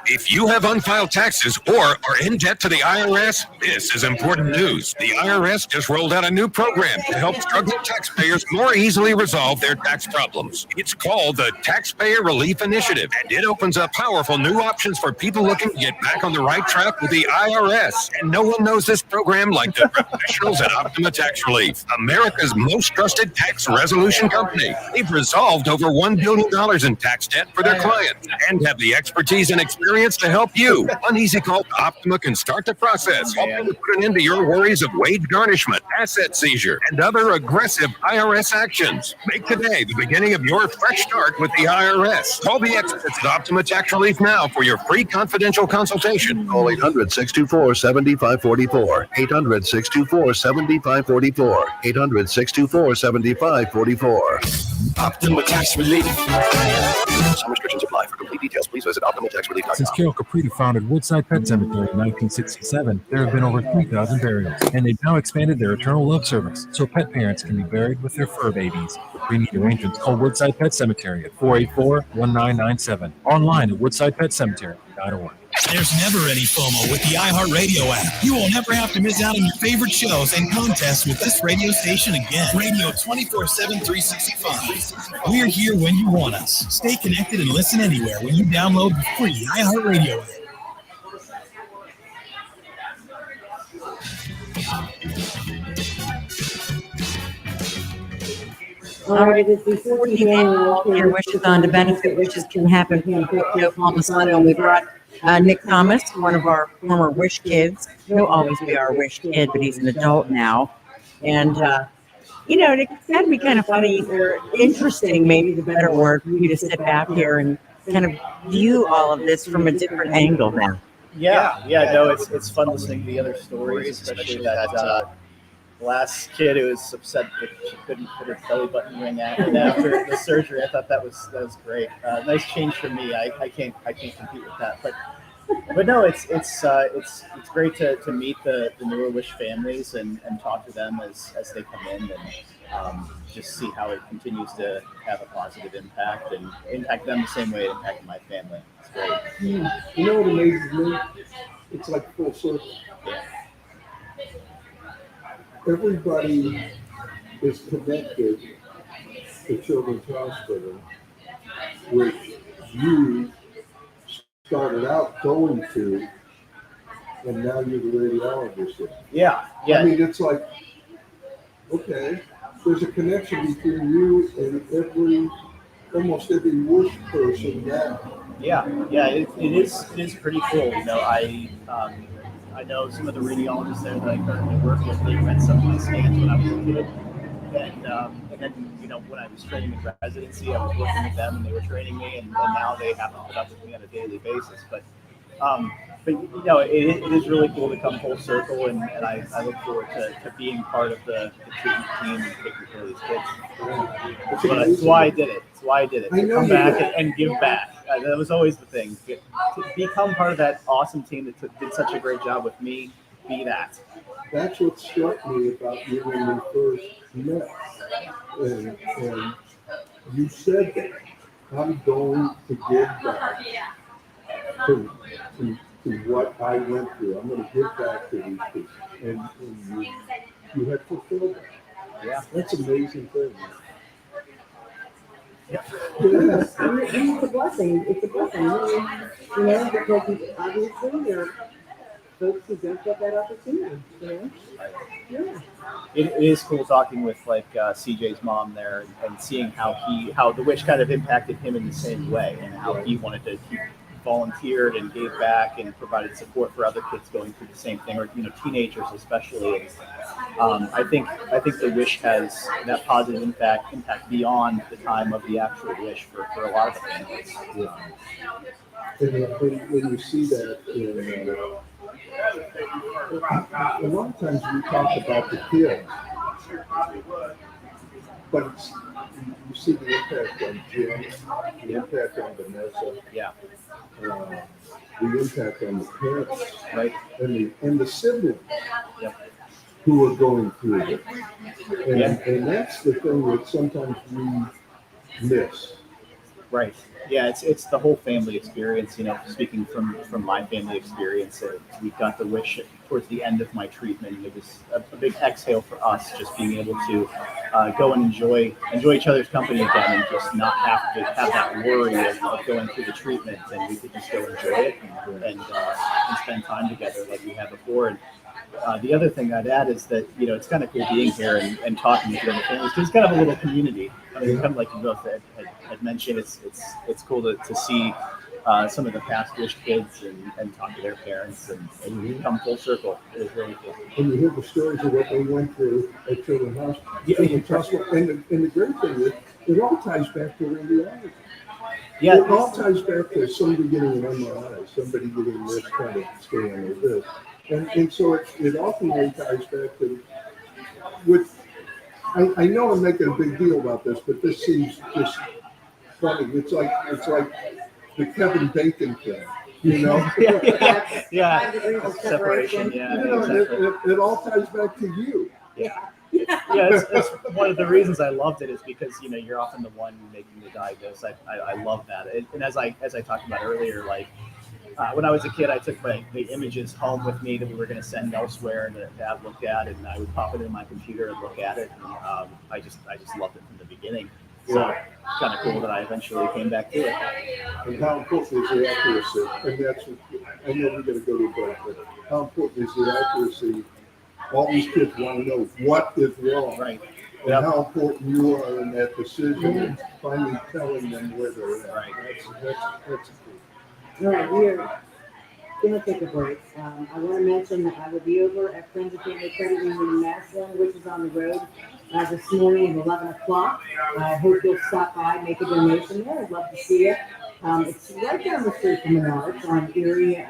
If you have unfiled taxes or are in debt to the IRS, this is important news. The IRS just rolled out a new program to help struggling taxpayers more easily resolve their tax problems. It's called the Taxpayer Relief Initiative, and it opens up powerful new options for people looking to get back on the right track with the IRS. And no one knows this program like the professionals at Optima Tax Relief, America's most trusted tax resolution company. They've resolved over $1 billion in tax debt for their clients and have the expertise and experience to help you. One easy call to Optima can start the process, helping to put an end to your worries of wage garnishment, asset seizure, and other aggressive IRS actions. Make today the beginning of your fresh start with the IRS. Call the experts at Optima Tax Relief now for your free confidential consultation. Call 800-624-7544. 800-624-7544. 800-624-7544. Optima Tax Relief. Some restrictions apply. For complete details, please visit OptimaTaxRelief.com. Since Carol Caprita founded Woodside Pet Cemetery in 1967, there have been over 3,000 burials, and they've now expanded their eternal love service so pet parents can be buried with their fur babies. For pre-need arrangements, call Woodside Pet Cemetery at 484-1997. Online at woodsidepetcemetery.org. There's never any FOMO with the iHeartRadio app. You will never have to miss out on your favorite shows and contests with this radio station again. Radio 24/7, 365. We're here when you want us. Stay connected and listen anywhere when you download the free iHeartRadio app. All right, it is the 14th annual Aultcare Wish-A-Thon to benefit wishes can happen here in Palmisano. And we brought Nick Thomas, one of our former Wish kids. He'll always be our Wish kid, but he's an adult now. And, it's got to be kind of funny or interesting, maybe the better word, for you to sit back here and kind of view all of this from a different angle now. No, it's fun listening to the other stories, especially that last kid who was upset that she couldn't put her belly button ring on after the surgery. I thought that was great. Nice change for me. I can't compete with that, but no, it's great to meet the newer Wish families and talk to them as they come in and just see how it continues to have a positive impact and impact them the same way it impacted my family. It's great. You know what amazes me? It's like full circle. Yeah. Everybody is connected to Children's Hospital, which you started out going to, and now you're the radiologist. Yeah. I mean, it's like, okay, there's a connection between you and almost every Wish person now. It is pretty cool. I know some of the radiologists there that I currently work with. They read some of my scans when I was a kid, And then, when I was training in residency, I was working with them and they were training me, and now they have to put up with me on a daily basis. But it is really cool to come full circle, and I look forward to being part of the treatment team and taking care of these kids. But it's why I did it. It's why I did it. To come back and give back. That was always the thing. To become part of that awesome team that did such a great job with me, be that. That's what struck me about you when we first met. And you said that I'm going to give back to what I went through. I'm going to give back to these people. And you had fulfilled that. Yeah. That's an amazing thing. Yeah. It's a blessing. It's a blessing. Because obviously there are folks who don't get that opportunity. Yeah. It is cool talking with CJ's mom there and seeing how the Wish kind of impacted him in the same way, and how he wanted to keep volunteered and gave back and provided support for other kids going through the same thing, or teenagers especially. I think the Wish has that positive impact beyond the time of the actual Wish for a lot of the families. Yeah. When you see that a lot of times we talk about the kids, but you see the impact on Jim, the impact on Vanessa, the impact on the parents, right, and the siblings who are going through it, and that's the thing that sometimes we miss. Right. Yeah, it's the whole family experience. Speaking from my family experience, we got the Wish towards the end of my treatment. It was a big exhale for us, just being able to go and enjoy each other's company again, and just not have to have that worry of going through the treatment, and we could just go enjoy it and spend time together like we had before. And the other thing I'd add is that it's kind of cool being here and talking with the other families, because it's kind of a little community. I mean, kind of like you both had mentioned, it's cool to see some of the past Wish kids and talk to their parents and come full circle. It was really cool. And you hear the stories of what they went through at Children's Hospital. And the great thing is, it all ties back to radiology. Yeah, it all ties back to somebody getting an MRI, somebody getting this kind of scan or this. And so it ultimately ties back to I know I'm making a big deal about this, but this seems just funny. It's like the Kevin Bacon thing, Yeah. Separation. It all ties back to you. Yeah. It's one of the reasons I loved it is because you're often the one making the diagnosis. I love that, and as I talked about earlier, when I was a kid, I took the images home with me that we were going to send elsewhere to have looked at, and I would pop it in my computer and look at it. And, I just loved it from the beginning. So it's kind of cool that I eventually came back to it. And how important is the accuracy? And that's I know we're going to go to a break, but how important is the accuracy? All these kids want to know what is wrong, right? And how important you are in that decision and finally telling them where they're at. Right. That's cool. All right, we are going to take a break. I want to mention that I will be over at Friends of Family Credit Union in Massillon, which is on the road this morning at 11 o'clock. I hope you'll stop by, make a donation there. I'd love to see you. It's right down the street from Menards on Erie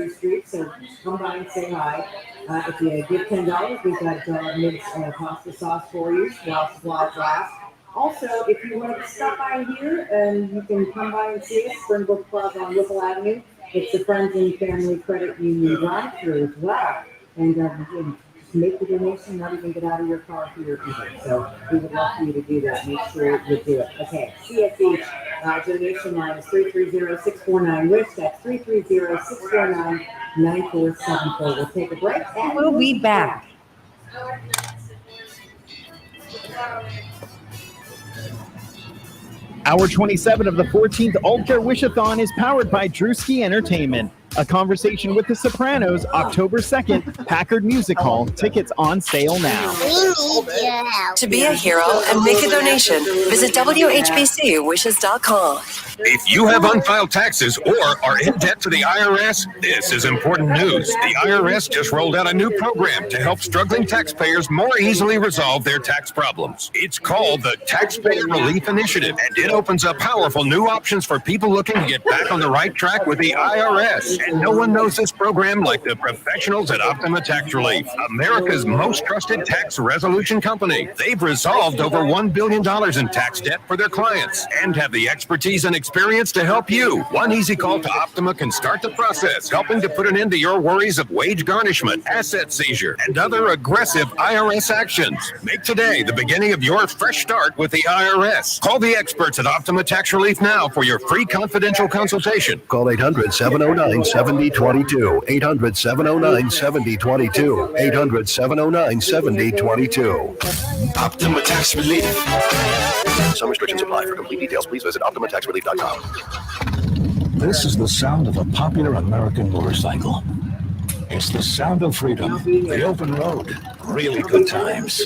Street, so come by and say hi. If you give $10, we've got mixed pasta sauce for you while supplies last. Also, if you want to stop by here, you can come by and see us, Springbrook Plaza on Whipple Avenue. It's the Friends and Family Credit Union drive-thru as well. And make the donation, not even get out of your car here either. So we would love for you to do that. Make sure you do it. Okay, CSH donation line is 330-649-WISH. That's 330-649-9474. We'll take a break. And we'll be back. Hour 27 of the 14th Aultcare Wish-A-Thon is powered by Drewski Entertainment. A Conversation with the Sopranos, October 2nd, Packard Music Hall. Tickets on sale now. To be a hero and make a donation, visit WHBCwishes.com. If you have unfiled taxes or are in debt to the IRS, this is important news. The IRS just rolled out a new program to help struggling taxpayers more easily resolve their tax problems. It's called the Taxpayer Relief Initiative, and it opens up powerful new options for people looking to get back on the right track with the IRS. And no one knows this program like the professionals at Optima Tax Relief, America's most trusted tax resolution company. They've resolved over $1 billion in tax debt for their clients and have the expertise and experience to help you. One easy call to Optima can start the process, helping to put an end to your worries of wage garnishment, asset seizure, and other aggressive IRS actions. Make today the beginning of your fresh start with the IRS. Call the experts at Optima Tax Relief now for your free confidential consultation. Call 800-709-7022. 800-709-7022. 800-709-7022. Optima Tax Relief. Some restrictions apply. For complete details, please visit OptimaTaxRelief.com. This is the sound of a popular American motorcycle. It's the sound of freedom, the open road, really good times.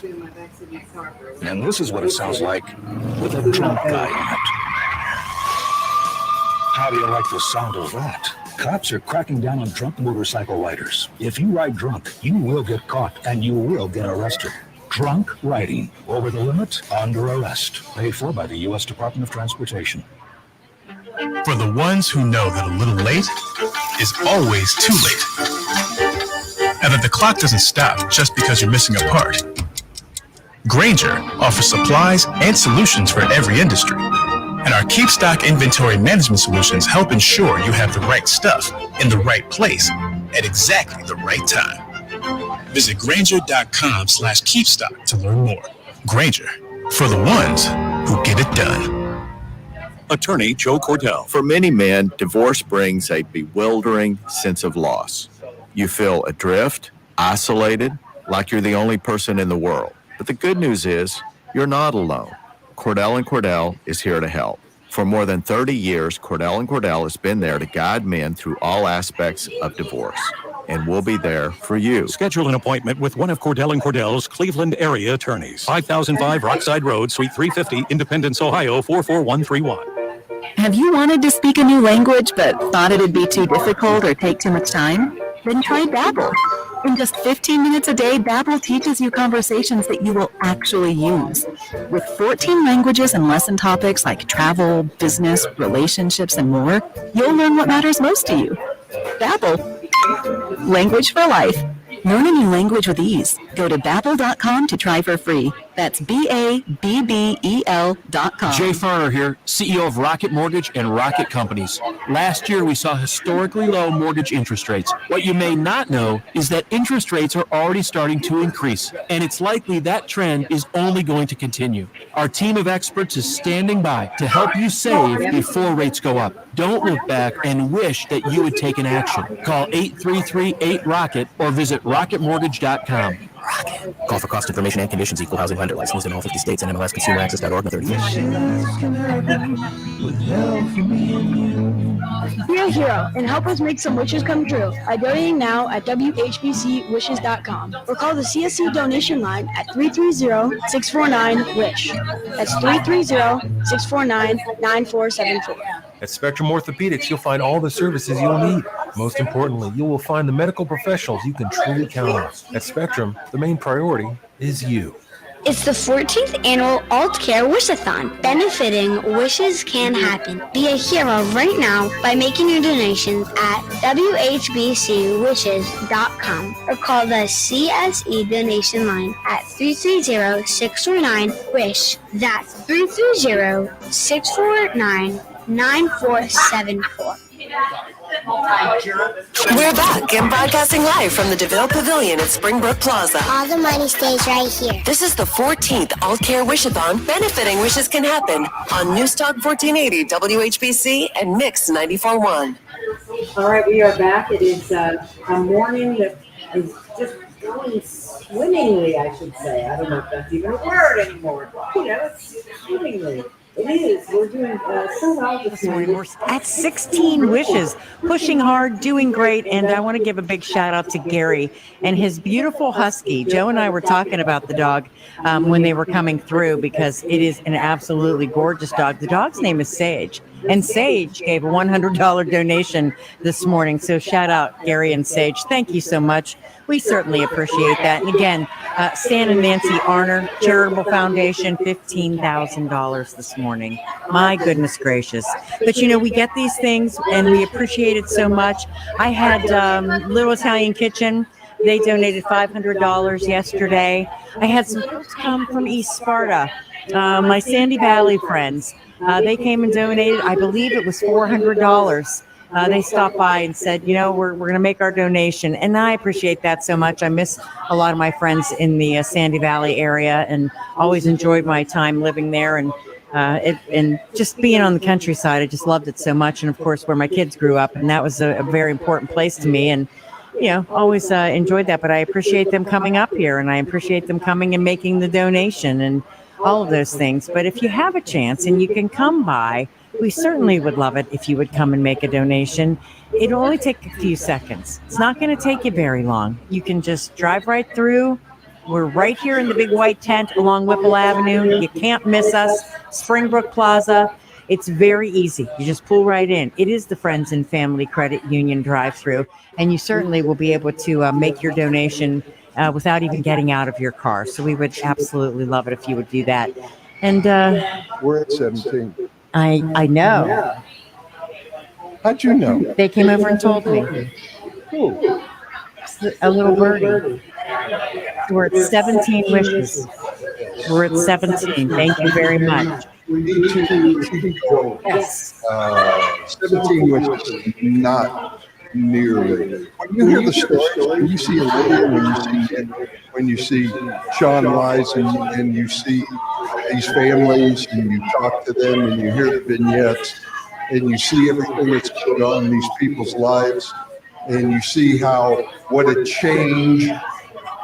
And this is what it sounds like with a drunk guy in it. How do you like the sound of that? Cops are cracking down on drunk motorcycle riders. If you ride drunk, you will get caught and you will get arrested. Drunk riding, over the limit, under arrest. Paid for by the U.S. Department of Transportation. For the ones who know that a little late is always too late, and that the clock doesn't stop just because you're missing a part, Grainger offers supplies and solutions for every industry. And our Keep Stock Inventory Management Solutions help ensure you have the right stuff in the right place at exactly the right time. Visit Grainger.com/keepstock to learn more. Grainger, for the ones who get it done. Attorney Joe Cordell. For many men, divorce brings a bewildering sense of loss. You feel adrift, isolated, like you're the only person in the world. But the good news is, you're not alone. Cordell & Cordell is here to help. For more than 30 years, Cordell & Cordell has been there to guide men through all aspects of divorce. And we'll be there for you. Schedule an appointment with one of Cordell & Cordell's Cleveland area attorneys. 5005 Rockside Road, Suite 350, Independence, Ohio, 44131. Have you wanted to speak a new language but thought it'd be too difficult or take too much time? Then try Babbel. In just 15 minutes a day, Babbel teaches you conversations that you will actually use. With 14 languages and lesson topics like travel, business, relationships, and more, you'll learn what matters most to you. Babbel. Language for life. Learn a new language with ease. Go to Babbel.com to try for free. That's Babbel.com. Jay Farner here, CEO of Rocket Mortgage and Rocket Companies. Last year, we saw historically low mortgage interest rates. What you may not know is that interest rates are already starting to increase, and it's likely that trend is only going to continue. Our team of experts is standing by to help you save before rates go up. Don't look back and wish that you had taken action. Call 833-8ROCKET or visit rocketmortgage.com. Call for cost information and conditions. Equal housing lender licensed in all 50 states and MLSConsumerAccess.org. 30 days. Be a hero and help us make some wishes come true by donating now at WHBCwishes.com or call the CSC donation line at 330-649-WISH. That's 330-649-9474. At Spectrum Orthopedics, you'll find all the services you'll need. Most importantly, you will find the medical professionals you can truly count on. At Spectrum, the main priority is you. It's the 14th annual Aultcare Wish-A-Thon, benefiting Wishes Can Happen. Be a hero right now by making your donations at WHBCwishes.com or call the CSE donation line at 330-649-WISH. That's 330-649-9474. We're back and broadcasting live from the DeVille Pavilion at Springbrook Plaza. All the money stays right here. This is the 14th Aultcare Wish-A-Thon, benefiting Wishes Can Happen on News Talk 1480 WHBC and Mix 94.1. All right, we are back. It is a morning that is just going swimmingly, I should say. I don't know if that's even a word anymore. It's swimmingly. It is. We're doing so well this morning. We're at 16 wishes, pushing hard, doing great. And I want to give a big shout out to Gary and his beautiful husky. Joe and I were talking about the dog when they were coming through because it is an absolutely gorgeous dog. The dog's name is Sage. And Sage gave a $100 donation this morning. So shout out Gary and Sage. Thank you so much. We certainly appreciate that. And again, Stan and Nancy Arner Charitable Foundation, $15,000 this morning. My goodness gracious. But you know, we get these things and we appreciate it so much. I had Little Italian Kitchen. They donated $500 yesterday. I had some folks come from East Sparta, my Sandy Valley friends. They came and donated, I believe it was $400. They stopped by and said, you know, we're going to make our donation. And I appreciate that so much. I miss a lot of my friends in the Sandy Valley area and always enjoyed my time living there. And just being on the countryside, I just loved it so much. And of course, where my kids grew up, and that was a very important place to me. And, you know, always enjoyed that. But I appreciate them coming up here, and I appreciate them coming and making the donation and all of those things. But if you have a chance and you can come by, we certainly would love it if you would come and make a donation. It'll only take a few seconds. It's not going to take you very long. You can just drive right through. We're right here in the big white tent along Whipple Avenue. You can't miss us. Springbrook Plaza. It's very easy. You just pull right in. It is the Friends and Family Credit Union drive-through, and you certainly will be able to make your donation without even getting out of your car. So we would absolutely love it if you would do that. And we're at 17. I know. How'd you know? They came over and told me. Who? A little birdie. We're at 17 wishes. We're at 17. Thank you very much. We need to go. Yes. 17 wishes, not nearly. When you hear the story, when you see Olivia, when you see Sean Wise, and you see these families, and you talk to them, and you hear the vignettes, and you see everything that's going on in these people's lives, and you see what a change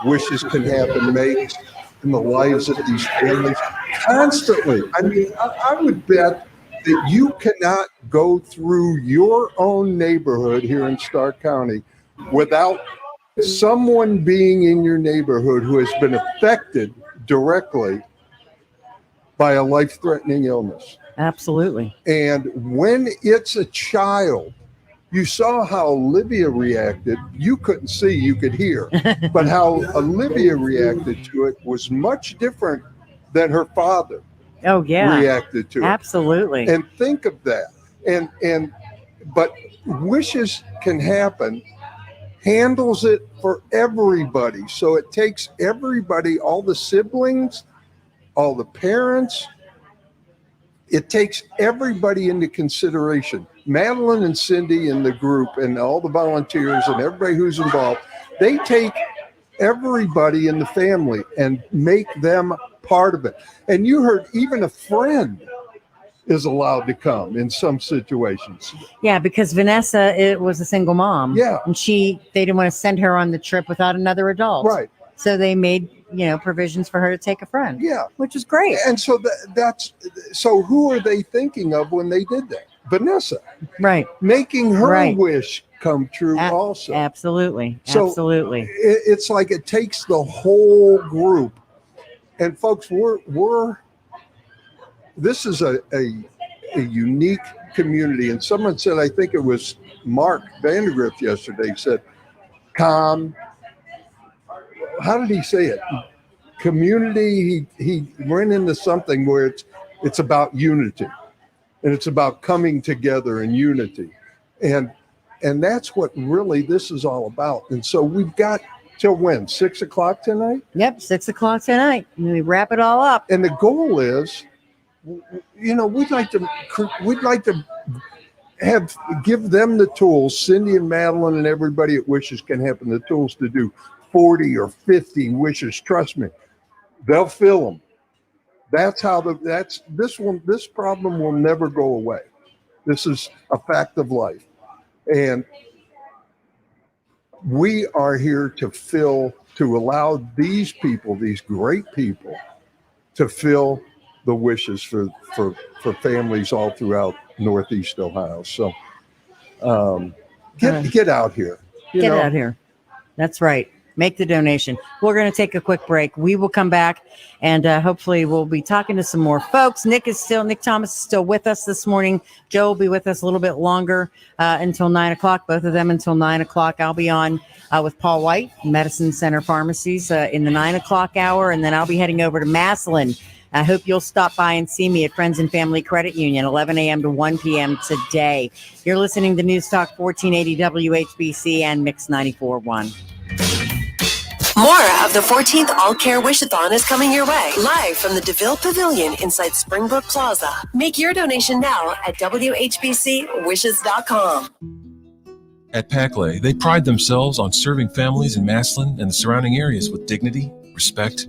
wishes can happen makes in the lives of these families constantly. I mean, I would bet that you cannot go through your own neighborhood here in Stark County without someone being in your neighborhood who has been affected directly by a life-threatening illness. Absolutely. And when it's a child, you saw how Olivia reacted. You couldn't see, you could hear. But how Olivia reacted to it was much different than her father reacted to it. Absolutely. And think of that. But wishes can happen, handles it for everybody. So it takes everybody, all the siblings, all the parents, it takes everybody into consideration. Madeline and Cindy and the group and all the volunteers and everybody who's involved, they take everybody in the family and make them part of it. And you heard even a friend is allowed to come in some situations. Yeah, because Vanessa, it was a single mom. Yeah. And they didn't want to send her on the trip without another adult. Right. So they made, provisions for her to take a friend. Yeah. Which is great. And so so who are they thinking of when they did that? Vanessa. Right. Making her wish come true also. Absolutely. So absolutely. It's like it takes the whole group. And folks, this is a unique community. And someone said, I think it was Mark Vandergrift yesterday, said, calm. How did he say it? Community. He went into something where it's about unity, and it's about coming together in unity, and that's what really this is all about. And so we've got till when? 6 o'clock tonight? Yep, 6 o'clock tonight. And we wrap it all up. And the goal is, we'd like to give them the tools. Cindy and Madeline and everybody at Wishes Can Happen the tools to do 40 or 50 wishes. Trust me, they'll fill them. That's how this problem will never go away. This is a fact of life. And we are here to allow these people, these great people, to fill the wishes for families all throughout Northeast Ohio. So get out here. Get out here. That's right. Make the donation. We're going to take a quick break. We will come back and hopefully we'll be talking to some more folks. Nick Thomas is still with us this morning. Joe will be with us a little bit longer until 9 o'clock. Both of them until 9 o'clock. I'll be on with Paul White, Medicine Center Pharmacies in the 9 o'clock hour. And then I'll be heading over to Massillon. I hope you'll stop by and see me at Friends and Family Credit Union, 11 a.m. to 1 p.m. today. You're listening to News Talk 1480 WHBC and Mix 94.1. More of the 14th Aultcare Wish-A-Thon is coming your way, live from the DeVille Pavilion inside Springbrook Plaza. Make your donation now at WHBCwishes.com. At Packley, they pride themselves on serving families in Massillon and the surrounding areas with dignity, respect,